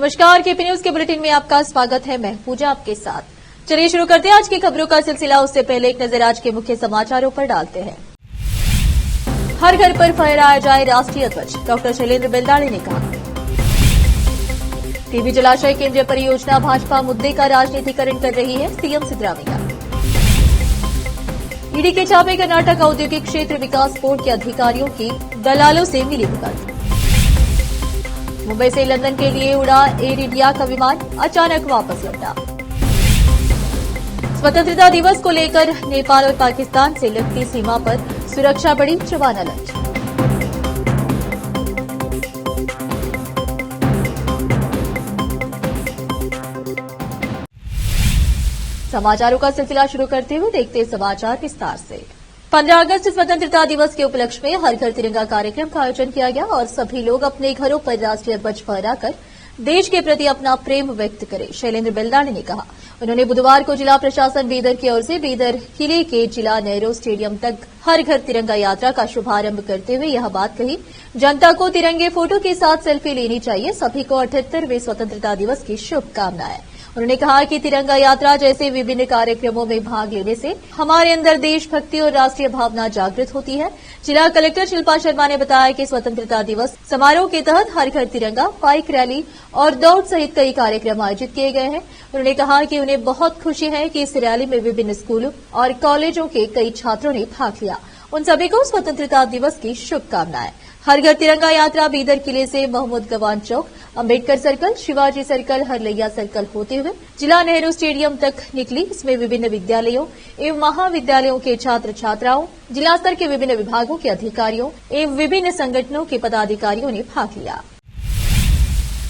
नमस्कार, KP news के bulletin में आपका स्वागत है। मैं पूजा आपके साथ। चलिए शुरू करते हैं आज की खबरों का सिलसिला। उससे पहले एक नजर आज के मुख्य समाचारों पर डालते हैं। हर घर पर फहराया जाए राष्ट्रीय ध्वज, डॉक्टर शैलेंद्र बेलदाड़े ने कहा। टीबी जलाशय केंद्रीय परियोजना भाजपा मुद्दे का राजनीतिकरण कर रही है, सीएम सिद्धरामैया। ईडी के छापे, कर्नाटक औद्योगिक क्षेत्र विकास बोर्ड के अधिकारियों की दलालों से मिली भगत। मुंबई से लंदन के लिए उड़ा एयर इंडिया का विमान, अचानक वापस लौटा। स्वतंत्रता दिवस को लेकर नेपाल और पाकिस्तान से लगती सीमा पर सुरक्षा बढ़ी, जवान अलर्ट। समाचारों का सिलसिला शुरू करते हुए देखते हैं समाचार विस्तार से। 15 अगस्त स्वतंत्रता दिवस के उपलक्ष्य में हर घर तिरंगा कार्यक्रम का आयोजन किया गया और सभी लोग अपने घरों पर राष्ट्रीय ध्वज फहराकर देश के प्रति अपना प्रेम व्यक्त करें, शैलेंद्र बेलदाड़े ने कहा। उन्होंने बुधवार को जिला प्रशासन बीदर की ओर से बीदर किले के जिला नेहरू स्टेडियम तक हर घर तिरंगा यात्रा का शुभारंभ करते हुए यह बात कही। जनता को तिरंगे फोटो के साथ सेल्फी लेनी चाहिए। सभी को 78वें स्वतंत्रता दिवस की शुभकामनाएं। उन्होंने कहा कि तिरंगा यात्रा जैसे विभिन्न कार्यक्रमों में भाग लेने से हमारे अंदर देशभक्ति और राष्ट्रीय भावना जागृत होती है। जिला कलेक्टर शिल्पा शर्मा ने बताया कि स्वतंत्रता दिवस समारोह के तहत हर घर तिरंगा, बाइक रैली और दौड़ सहित कई कार्यक्रम आयोजित किए गए हैं। उन्होंने कहा कि उन्हें बहुत खुशी है कि इस रैली में विभिन्न स्कूलों और कॉलेजों के कई छात्रों ने भाग लिया। उन सभी को स्वतंत्रता दिवस की शुभकामनाएं। हर घर तिरंगा यात्रा बीदर किले से Mohammed Gawan chowk, Ambedkar circle, Shivaji circle, Haralayya circle होते हुए जिला नेहरू स्टेडियम तक निकली। इसमें विभिन्न विद्यालयों एवं महाविद्यालयों के छात्र छात्राओं, जिला स्तर के विभिन्न विभागों के अधिकारियों एवं विभिन्न संगठनों के पदाधिकारियों ने भाग लिया।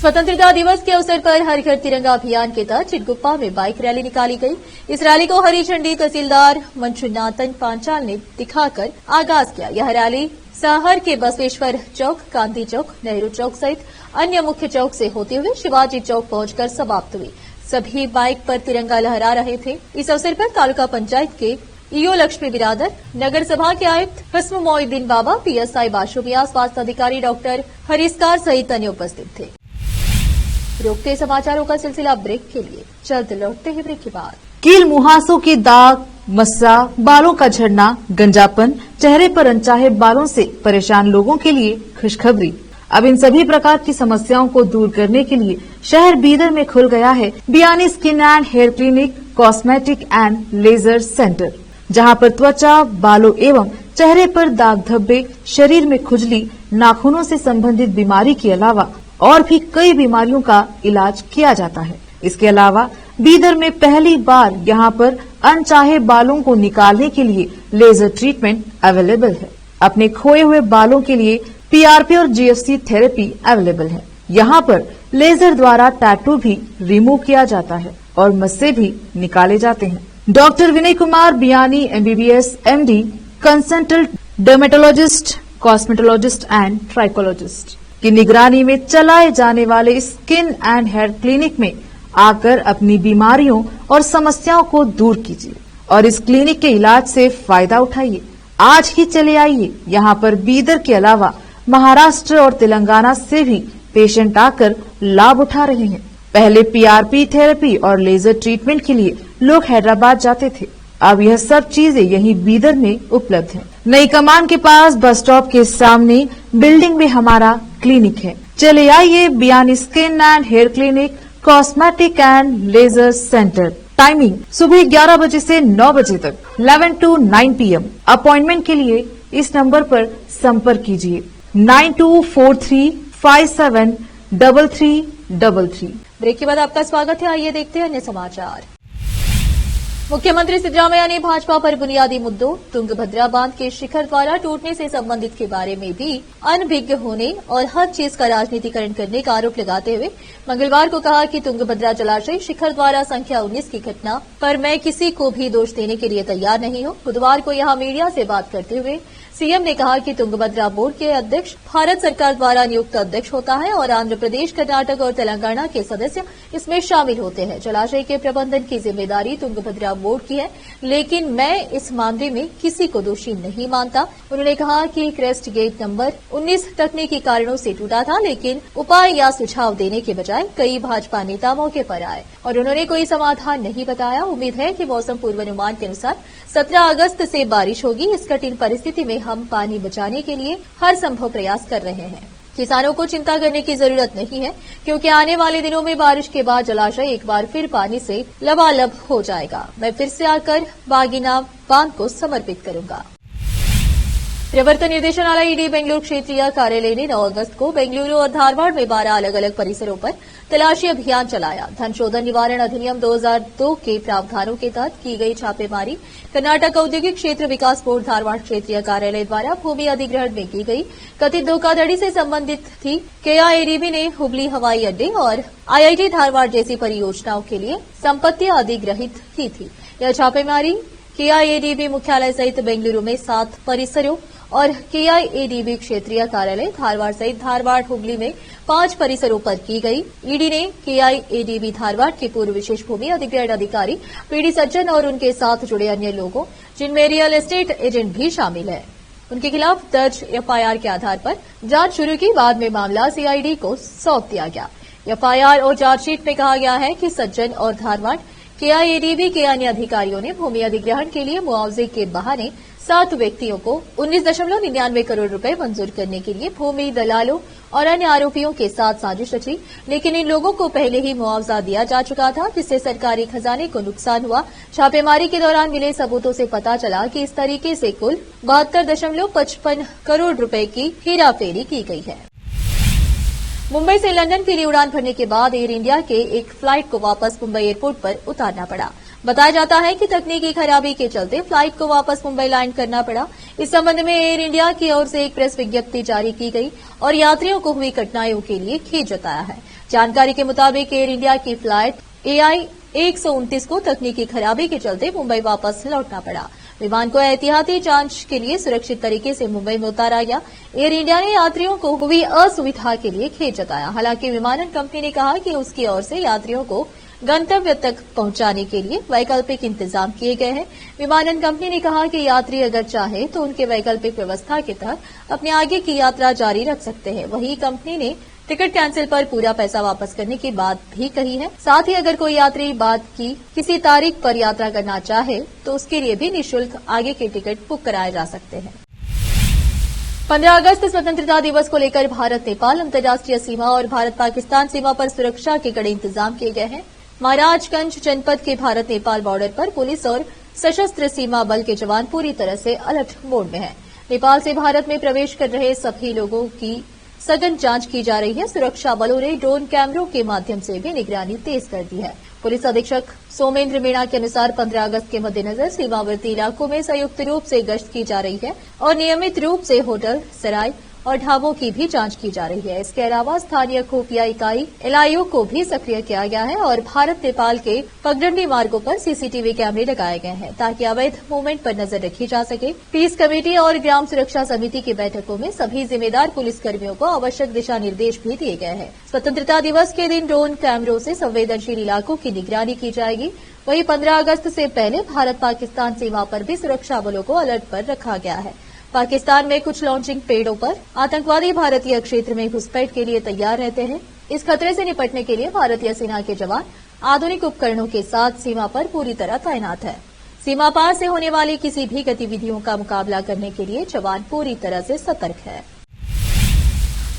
स्वतंत्रता दिवस के अवसर पर हर घर तिरंगा अभियान के तहत चिटगुप्पा में बाइक रैली निकाली गई। इस रैली को हरी झंडी तहसीलदार मंजुनाथन पांचाल ने दिखाकर आगाज किया। यह रैली शहर के बसवेश्वर चौक, गांधी चौक, नेहरू चौक सहित अन्य मुख्य चौक से होते हुए शिवाजी चौक पहुंचकर समाप्त हुई। सभी बाइक पर तिरंगा लहरा रहे थे। इस अवसर पर तालुका पंचायत के ईओ लक्ष्मी बिरादर, नगर सभा के आयुक्त हस्म मोइद्दीन बाबा, पीएसआई बाशु मियां, स्वास्थ्य अधिकारी डॉक्टर हरीशकार सहित अन्य उपस्थित थे। रोकते समाचारों का सिलसिला ब्रेक के लिए, जल्द लौटते हैं ब्रेक के बाद। कील मुहासों के दाग, मस्सा, बालों का झड़ना, गंजापन, चेहरे पर अनचाहे बालों से परेशान लोगों के लिए खुशखबरी। अब इन सभी प्रकार की समस्याओं को दूर करने के लिए शहर बीदर में खुल गया है Biyani skin and hair clinic, cosmetic and laser centre, जहां पर त्वचा, बालों एवं चेहरे पर दाग धब्बे, शरीर में खुजली, नाखूनों से संबंधित बीमारी के अलावा और भी कई बीमारियों का इलाज किया जाता है। इसके अलावा बीदर में पहली बार यहां पर अनचाहे बालों को निकालने के लिए लेजर ट्रीटमेंट अवेलेबल है। अपने खोए हुए बालों के लिए पीआरपी और जीएफसी थेरेपी अवेलेबल है। यहां पर लेजर द्वारा टैटू भी रिमूव किया जाता है और मस्से भी निकाले जाते हैं। Doctor Vinay Kumar Biyani MBBS MD, consultant dermatologist, cosmetologist and trichologist की निगरानी में चलाए जाने वाले स्किन एंड हेयर क्लिनिक में आकर अपनी बीमारियों और समस्याओं को दूर कीजिए और इस क्लिनिक के इलाज से फायदा उठाइए। आज ही चले आइए। यहाँ पर बीदर के अलावा महाराष्ट्र और तेलंगाना से भी पेशेंट आकर लाभ उठा रहे हैं। पहले पीआरपी थेरेपी और लेजर ट्रीटमेंट के लिए लोग हैदराबाद जाते थे। अब यह सब चीजें यहीं बीदर में उपलब्ध है। नई कमान के पास बस स्टॉप के सामने बिल्डिंग में हमारा क्लिनिक है। चले आइए Biyani skin and hair clinic, cosmetic and laser centre. Timing सुबह 11 बजे से 9 बजे तक, 11 to 9 PM। अपॉइंटमेंट के लिए इस नंबर पर संपर्क कीजिए 9243573333। ब्रेक के बाद आपका स्वागत है। आइए देखते हैं अन्य समाचार। मुख्यमंत्री सिद्धरामैया ने भाजपा पर बुनियादी मुद्दों तुंगभद्रा बांध के शिखर द्वारा टूटने से संबंधित के बारे में भी अनभिज्ञ होने और हर चीज का राजनीतिकरण करने का आरोप लगाते हुए मंगलवार को कहा कि तुंगभद्रा जलाशय शिखर द्वारा संख्या 19 की घटना पर मैं किसी को भी दोष देने के लिए तैयार नहीं हूं। बुधवार को यहां मीडिया से बात करते हुए सीएम ने कहा कि तुंगभद्रा बोर्ड के अध्यक्ष भारत सरकार द्वारा नियुक्त अध्यक्ष होता है और आंध्र प्रदेश, कर्नाटक और तेलंगाना के सदस्य इसमें शामिल होते हैं। जलाशय के प्रबंधन की जिम्मेदारी तुंगभद्रा मोड़ की है, लेकिन मैं इस मामले में किसी को दोषी नहीं मानता। उन्होंने कहा कि क्रेस्ट गेट नंबर 19 तकनीकी कारणों से टूटा था, लेकिन उपाय या सुझाव देने के बजाय कई भाजपा नेता मौके पर आए और उन्होंने कोई समाधान नहीं बताया। उम्मीद है कि मौसम पूर्वानुमान के अनुसार 17 अगस्त से बारिश होगी। इस कठिन परिस्थिति में हम पानी बचाने के लिए हर संभव प्रयास कर रहे हैं। किसानों को चिंता करने की जरूरत नहीं है, क्योंकि आने वाले दिनों में बारिश के बाद जलाशय एक बार फिर पानी से लबालब हो जाएगा। मैं फिर से आकर बागीना बांध को समर्पित करूंगा। प्रवर्तन निर्देशालय ईडी बेंगलुरु क्षेत्रीय कार्यालय ने 9 अगस्त को बेंगलुरु और धारवाड़ में 12 अलग अलग परिसरों पर तलाशी अभियान चलाया। धन शोधन निवारण अधिनियम 2002 के प्रावधानों के तहत की गई छापेमारी कर्नाटक औद्योगिक क्षेत्र विकास बोर्ड धारवाड़ क्षेत्रीय कार्यालय द्वारा भूमि अधिग्रहण में की गई कथित धोखाधड़ी से संबंधित थी। केआईएडीबी ने हुबली हवाई अड्डे और आईआईटी धारवाड़ जैसी परियोजनाओं के लिए संपत्ति अधिग्रहित की थी। यह छापेमारी केआईएडीबी मुख्यालय सहित बेंगलुरु में 7 परिसरों और केआईएडीबी क्षेत्रीय कार्यालय धारवाड़ सहित धारवाड़ हुबली में 5 परिसरों पर की गई। ईडी ने केआईएडीबी धारवाड़ के पूर्व विशेष भूमि अधिग्रहण अधिकारी पीडी सज्जन और उनके साथ जुड़े अन्य लोगों, जिनमें रियल एस्टेट एजेंट भी शामिल है, उनके खिलाफ दर्ज एफआईआर के आधार पर जांच शुरू की। बाद में मामला सीआईडी को सौंप दिया गया। एफआईआर और चार्जशीट में कहा गया है कि सज्जन और धारवाड़ केआईएडीबी के अन्य अधिकारियों ने भूमि अधिग्रहण के लिए मुआवजे के बहाने 7 व्यक्तियों को 19.99 करोड़ रुपए मंजूर करने के लिए भूमि दलालों और अन्य आरोपियों के साथ साजिश रची, लेकिन इन लोगों को पहले ही मुआवजा दिया जा चुका था, जिससे सरकारी खजाने को नुकसान हुआ। छापेमारी के दौरान मिले सबूतों से पता चला कि इस तरीके से कुल 72.55 करोड़ रुपए की हेराफेरी की गई है। मुंबई से लंदन के लिए उड़ान भरने के बाद एयर इंडिया के एक फ्लाइट को वापस मुंबई एयरपोर्ट पर उतारना पड़ा। बताया जाता है कि तकनीकी खराबी के चलते फ्लाइट को वापस मुंबई लैंड करना पड़ा। इस संबंध में एयर इंडिया की ओर से एक प्रेस विज्ञप्ति जारी की गई और यात्रियों को हुई कठिनाइयों के लिए खेद जताया है। जानकारी के मुताबिक एयर इंडिया की फ्लाइट AI 129 को तकनीकी खराबी के चलते मुंबई वापस लौटना पड़ा। विमान को एहतियाती जांच के लिए सुरक्षित तरीके से मुंबई में उतारा गया। एयर इंडिया ने यात्रियों को हुई असुविधा के लिए खेद जताया। हालांकि विमानन कंपनी ने कहा कि उसकी ओर से यात्रियों को गंतव्य तक पहुंचाने के लिए वैकल्पिक इंतजाम किए गए हैं। विमानन कंपनी ने कहा कि यात्री अगर चाहे तो उनके वैकल्पिक व्यवस्था के तहत अपने आगे की यात्रा जारी रख सकते हैं। वहीं कंपनी ने टिकट कैंसिल पर पूरा पैसा वापस करने की बात भी कही है। साथ ही अगर कोई यात्री बाद की किसी तारीख पर यात्रा करना चाहे तो उसके लिए भी निःशुल्क आगे के टिकट बुक कराए जा सकते हैं। 15 अगस्त स्वतंत्रता दिवस को लेकर भारत नेपाल अंतर्राष्ट्रीय सीमा और भारत पाकिस्तान सीमा पर सुरक्षा के कड़े इंतजाम किए गए हैं। महाराजगंज जनपद के भारत नेपाल बॉर्डर पर पुलिस और सशस्त्र सीमा बल के जवान पूरी तरह से अलर्ट मोड में हैं। नेपाल से भारत में प्रवेश कर रहे सभी लोगों की सघन जांच की जा रही है। सुरक्षा बलों ने ड्रोन कैमरों के माध्यम से भी निगरानी तेज कर दी है। पुलिस अधीक्षक सोमेंद्र मीणा के अनुसार 15 अगस्त के मद्देनजर सीमावर्ती इलाकों में संयुक्त रूप से गश्त की जा रही है और नियमित रूप से होटल, सराय और ढाबों की भी जांच की जा रही है। इसके अलावा स्थानीय खुफिया इकाई LIO को भी सक्रिय किया गया है और भारत नेपाल के पगडंडी मार्गों पर CCTV कैमरे लगाए गए हैं ताकि अवैध मूवमेंट पर नजर रखी जा सके। पीस कमेटी और ग्राम सुरक्षा समिति की बैठकों में सभी जिम्मेदार पुलिसकर्मियों को आवश्यक दिशा निर्देश भी दिए गए हैं। स्वतंत्रता दिवस के दिन ड्रोन कैमरों से संवेदनशील इलाकों की निगरानी की जाएगी। वहीं 15 अगस्त से पहले भारत पाकिस्तान सीमा पर भी सुरक्षा बलों को अलर्ट पर रखा गया है। पाकिस्तान में कुछ लॉन्चिंग पेड़ों पर आतंकवादी भारतीय क्षेत्र में घुसपैठ के लिए तैयार रहते हैं। इस खतरे से निपटने के लिए भारतीय सेना के जवान आधुनिक उपकरणों के साथ सीमा पर पूरी तरह तैनात है। सीमा पार से होने वाली किसी भी गतिविधियों का मुकाबला करने के लिए जवान पूरी तरह से सतर्क है।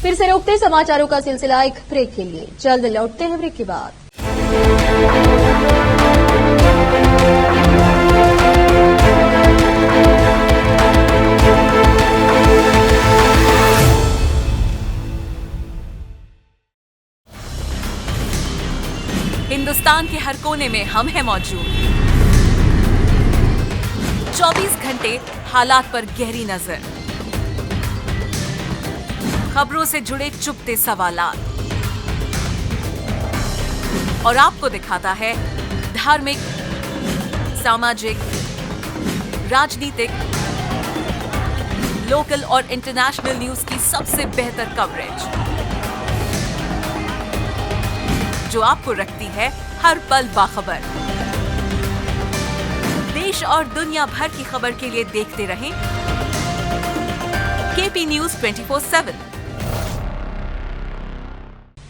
फिर से रोकते समाचारों का सिलसिला एक ब्रेक के लिए, जल्द लौटते हैं ब्रेक के बाद। हिंदुस्तान के हर कोने में हम हैं मौजूद। 24 घंटे हालात पर गहरी नजर, खबरों से जुड़े चुपते सवालात और आपको दिखाता है धार्मिक, सामाजिक, राजनीतिक, लोकल और इंटरनेशनल न्यूज की सबसे बेहतर कवरेज जो आपको रखती है हर पल बाखबर। देश और दुनिया भर की खबर के लिए देखते रहें केपी न्यूज 24/7।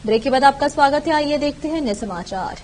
ब्रेक के बाद आपका स्वागत है। आइए देखते हैं अन्य समाचार।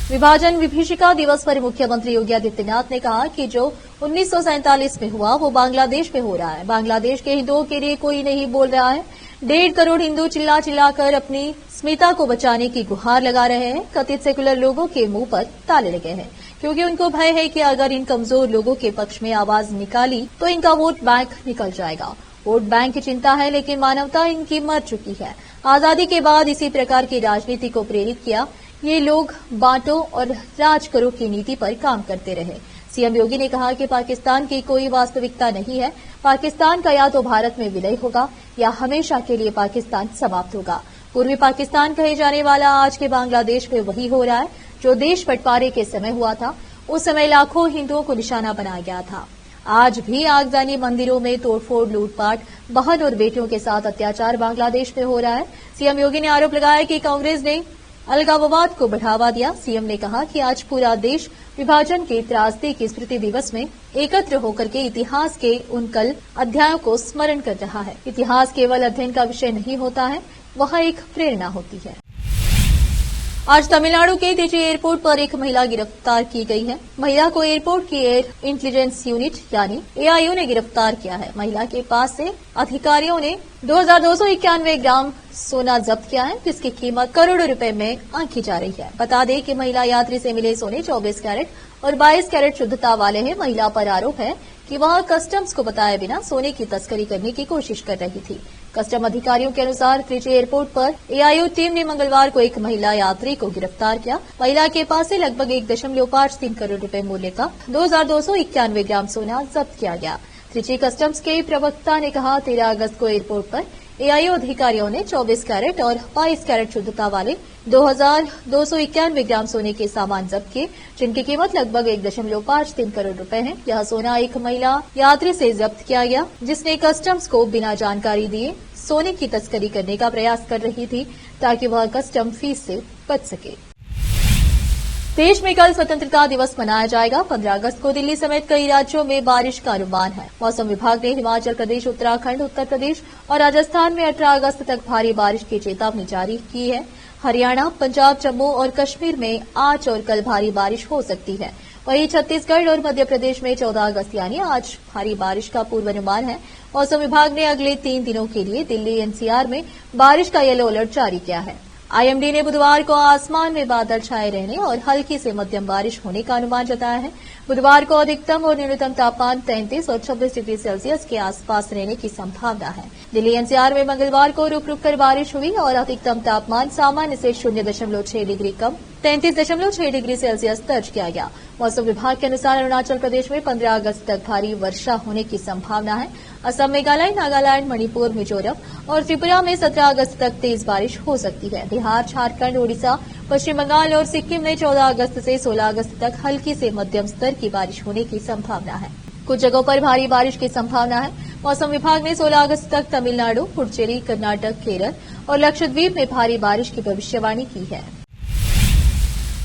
विभाजन विभीषिका दिवस पर मुख्यमंत्री योगी आदित्यनाथ ने कहा कि जो 1947 में हुआ वो बांग्लादेश में हो रहा है। बांग्लादेश के हिंदुओं के लिए कोई नहीं बोल रहा है। 1.5 करोड़ हिंदू चिल्ला चिल्लाकर अपनी अस्मिता को बचाने की गुहार लगा रहे हैं। कथित सेकुलर लोगों के मुंह पर ताले लगे हैं क्योंकि उनको भय है कि अगर इन कमजोर लोगों के पक्ष में आवाज निकाली तो इनका वोट बैंक निकल जाएगा। वोट बैंक की चिंता है लेकिन मानवता इनकी मर चुकी है। आजादी के बाद इसी प्रकार की राजनीति को प्रेरित किया। ये लोग बांटो और राज करो की नीति पर काम करते रहे। सीएम योगी ने कहा कि पाकिस्तान की कोई वास्तविकता नहीं है। पाकिस्तान का या तो भारत में विलय होगा या हमेशा के लिए पाकिस्तान समाप्त होगा। पूर्वी पाकिस्तान कहे जाने वाला आज के बांग्लादेश में वही हो रहा है जो देश बंटवारे के समय हुआ था। उस समय लाखों हिंदुओं को निशाना बनाया गया था। आज भी आगजनी, मंदिरों में तोड़फोड़, लूटपाट, बहन और बेटियों के साथ अत्याचार बांग्लादेश में हो रहा है। सीएम योगी ने आरोप लगाया कि कांग्रेस ने अलगाववाद को बढ़ावा दिया। सीएम ने कहा कि आज पूरा देश विभाजन के त्रासदी की स्मृति दिवस में एकत्र होकर के इतिहास के उन कल अध्यायों को स्मरण कर रहा है। इतिहास केवल अध्ययन का विषय नहीं होता है, वह एक प्रेरणा होती है। आज तमिलनाडु के त्रिची एयरपोर्ट पर एक महिला गिरफ्तार की गई है। महिला को एयरपोर्ट की एयर इंटेलिजेंस यूनिट यानी एआईयू ने गिरफ्तार किया है। महिला के पास से अधिकारियों ने 2291 ग्राम सोना जब्त किया है जिसकी कीमत करोड़ों रुपए में आंकी जा रही है। बता दें कि महिला यात्री से मिले सोने 24 कैरेट और 22 कैरेट शुद्धता वाले हैं। महिला पर आरोप है कि वह कस्टम्स को बताए बिना सोने की तस्करी करने की कोशिश कर रही थी। कस्टम अधिकारियों के अनुसार त्रिची एयरपोर्ट पर एआईयू टीम ने मंगलवार को एक महिला यात्री को गिरफ्तार किया। महिला के पास से लगभग 1.53 करोड़ रुपए मूल्य का 2291 ग्राम सोना जब्त किया गया। त्रिची कस्टम्स के प्रवक्ता ने कहा 13 अगस्त को एयरपोर्ट पर एआईयू अधिकारियों ने 24 कैरेट और 22 कैरेट शुद्धता वाले 2291 ग्राम सोने के सामान जब्त किए जिनकी कीमत लगभग 1.53 करोड़ रुपए है। यह सोना एक महिला यात्री से जब्त किया गया जिसने कस्टम्स को बिना जानकारी दिए सोने की तस्करी करने का प्रयास कर रही थी ताकि वह कस्टम फीस से बच सके। देश में कल स्वतंत्रता दिवस मनाया जाएगा। 15 अगस्त को दिल्ली समेत कई राज्यों में बारिश का अनुमान है। मौसम विभाग ने हिमाचल प्रदेश, उत्तराखंड, उत्तर प्रदेश और राजस्थान में 18 अगस्त तक भारी बारिश की चेतावनी जारी की है। हरियाणा, पंजाब, जम्मू और कश्मीर में आज और कल भारी बारिश हो सकती है। वहीं छत्तीसगढ़ और मध्य प्रदेश में 14 अगस्त यानी आज भारी बारिश का पूर्वानुमान है। मौसम विभाग ने अगले 3 दिनों के लिए दिल्ली एनसीआर में बारिश का येलो अलर्ट जारी किया है। आईएमडी ने बुधवार को आसमान में बादल छाए रहने और हल्की से मध्यम बारिश होने का अनुमान जताया है। बुधवार को अधिकतम और न्यूनतम तापमान 33 और 26 डिग्री सेल्सियस के आसपास रहने की संभावना है। दिल्ली एनसीआर में मंगलवार को रुक रुक कर बारिश हुई और अधिकतम तापमान सामान्य से 0.6 डिग्री कम 33.6 डिग्री सेल्सियस दर्ज किया गया। मौसम विभाग के अनुसार अरुणाचल प्रदेश में 15 अगस्त तक भारी वर्षा होने की संभावना है। असम, मेघालय, नागालैंड, मणिपुर, मिजोरम और त्रिपुरा में 17 अगस्त तक तेज बारिश हो सकती है। बिहार, झारखंड, ओडिशा, पश्चिम बंगाल और सिक्किम में 14 अगस्त से 16 अगस्त तक हल्की से मध्यम स्तर की बारिश होने की संभावना है। कुछ जगहों पर भारी बारिश की संभावना है। मौसम विभाग ने 16 अगस्त तक तमिलनाडु, पुडुचेरी, कर्नाटक, केरल और लक्षद्वीप में भारी बारिश की भविष्यवाणी की है।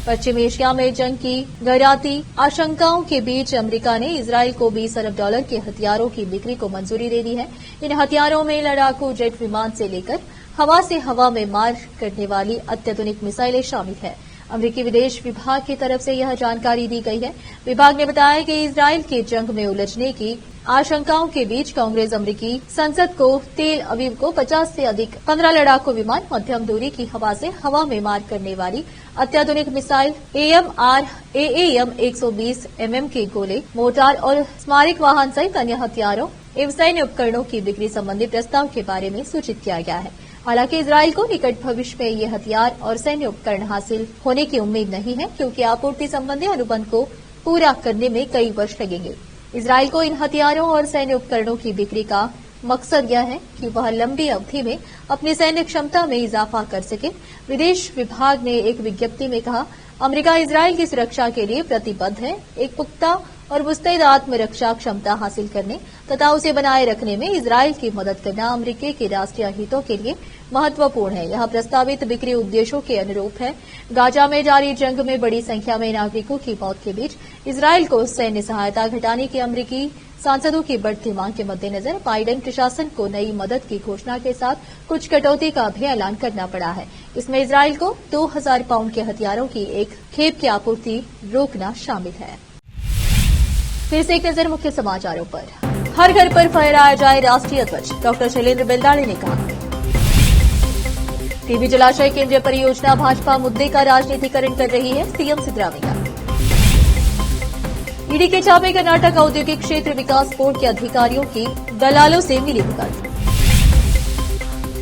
पश्चिम एशिया में जंग की गहराती आशंकाओं के बीच अमेरिका ने इजरायल को $20 अरब के हथियारों की बिक्री को मंजूरी दे दी है। इन हथियारों में लड़ाकू जेट विमान से लेकर हवा से हवा में मार करने वाली अत्याधुनिक मिसाइलें शामिल है। अमेरिकी विदेश विभाग की तरफ से यह जानकारी दी गई है। विभाग ने बताया कि इजरायल के जंग में उलझने की आशंकाओं के बीच कांग्रेस अमेरिकी संसद को तेल अवीव को 50 से अधिक 15 लड़ाकू विमान, मध्यम दूरी की हवा से हवा में मार करने वाली अत्याधुनिक मिसाइल, AAM 120 mm के गोले, मोर्टार और स्मारक वाहन सहित अन्य हथियारों एवं सैन्य उपकरणों की बिक्री संबंधी प्रस्ताव के बारे में सूचित किया गया है। हालांकि इजरायल को निकट भविष्य में ये हथियार और सैन्य उपकरण हासिल होने की उम्मीद नहीं है क्योंकि आपूर्ति संबंधी अनुबंध को पूरा करने में कई वर्ष लगेंगे। इजरायल को इन हथियारों और सैन्य उपकरणों की बिक्री का मकसद यह है कि वह लंबी अवधि में अपनी सैन्य क्षमता में इजाफा कर सके। विदेश विभाग ने एक विज्ञप्ति में कहा, अमेरिका इजरायल की सुरक्षा के लिए प्रतिबद्ध है। एक पुख्ता और मुस्तैद आत्मरक्षा क्षमता हासिल करने तथा उसे बनाए रखने में इजराइल की मदद करना अमेरिका के राष्ट्रीय हितों के लिए महत्वपूर्ण है। यह प्रस्तावित बिक्री उद्देश्यों के अनुरूप है। गाजा में जारी जंग में बड़ी संख्या में नागरिकों की मौत के बीच इजराइल को सैन्य सहायता घटाने की अमेरिकी सांसदों की बढ़ती मांग के मद्देनजर बाइडेन प्रशासन को नई मदद की घोषणा के साथ कुछ कटौती का भी ऐलान करना पड़ा है। इसमें इजराइल को 2000 पाउंड के हथियारों की एक खेप की आपूर्ति रोकना शामिल है। फिर से एक नजर मुख्य समाचारों पर। हर घर पर फहराया जाए राष्ट्रीय ध्वज, डॉक्टर शैलेंद्र बेल्लाड़े ने कहा। टीबी जलाशय केंद्रीय परियोजना भाजपा मुद्दे का राजनीतिकरण कर रही है, सीएम सिद्धरामैया। ईडी के छापे कर्नाटक औद्योगिक क्षेत्र विकास बोर्ड के अधिकारियों की दलालों से मिलीभगत।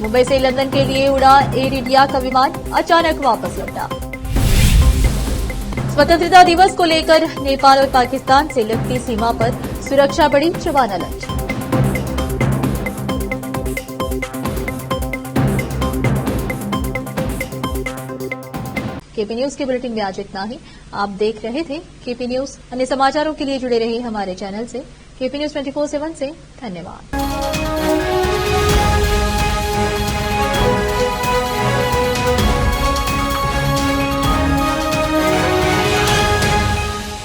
मुंबई से लंदन के लिए उड़ा एयर इंडिया का विमान, अचानक वापस लौटा। स्वतंत्रता दिवस को लेकर नेपाल और पाकिस्तान से लगती सीमा पर सुरक्षा बढ़ी, जवान अलर्ट। केपी न्यूज के बुलेटिन में आज इतना ही। आप देख रहे थे केपी न्यूज। अन्य समाचारों के लिए जुड़े रहिए हमारे चैनल से। केपी न्यूज 24/7 से धन्यवाद।